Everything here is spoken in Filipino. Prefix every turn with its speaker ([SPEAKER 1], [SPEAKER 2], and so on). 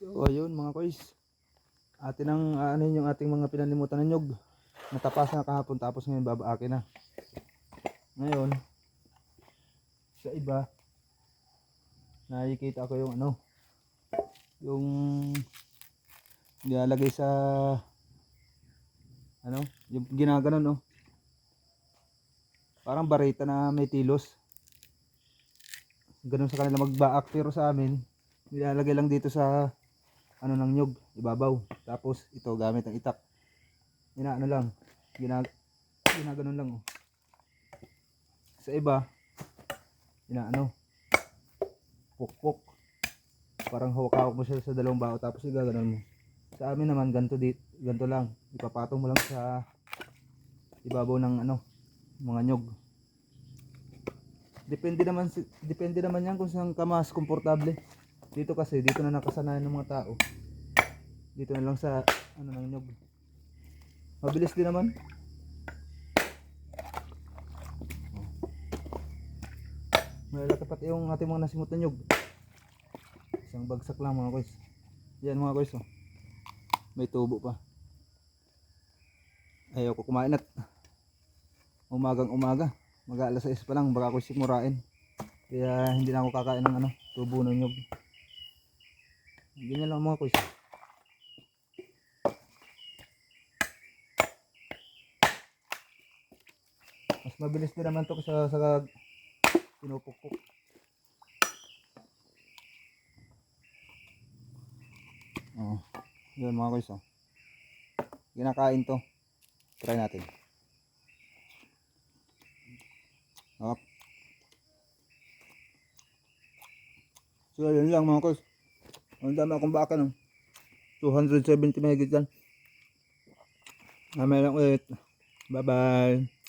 [SPEAKER 1] So ayun mga koys, atin ang aanin yung ating mga pinanimutan ng nyug. Natapas na kahapon tapos ngayon babaakin na. Ngayon sa iba nakikita ko yung yung nilalagay sa yung ginaganon parang barita na may tilos. Ganun sa kanila magbaak, pero sa amin nilalagay lang dito sa ng nyug, ibabaw. Tapos ito gamit ang itak. Lang, ginaganon lang Sa iba, pukpok. Parang hawak-hawak mo siya sa dalawang bao tapos igaganon mo. Sa amin naman ganito lang. Ipapatong mo lang sa ibabaw ng mga nyug. Depende naman yan kung saan ka mas komportable. Dito kasi dito na nakasanayan ng mga tao. Dito na lang sa ng nyug. Mabilis din naman. Malalaki pati yung ating mga nasimot na nyug. Isang bagsak lang mga koys. Yan mga koys may tubo pa. Ayaw ko kumain at umagang umaga. Mag-aalas 6 pa lang baka ako simurain. Kaya hindi na ako kakain ng tubo ng nyug. Ganyan lang mga koys. Mas mabilis din naman to sa pinupukpok. Yun mga koys ginakain to. Try natin. So yun lang mga koys. Ang dami akong baka 270 mahigit yan. Mamaya lang ulit. Bye bye.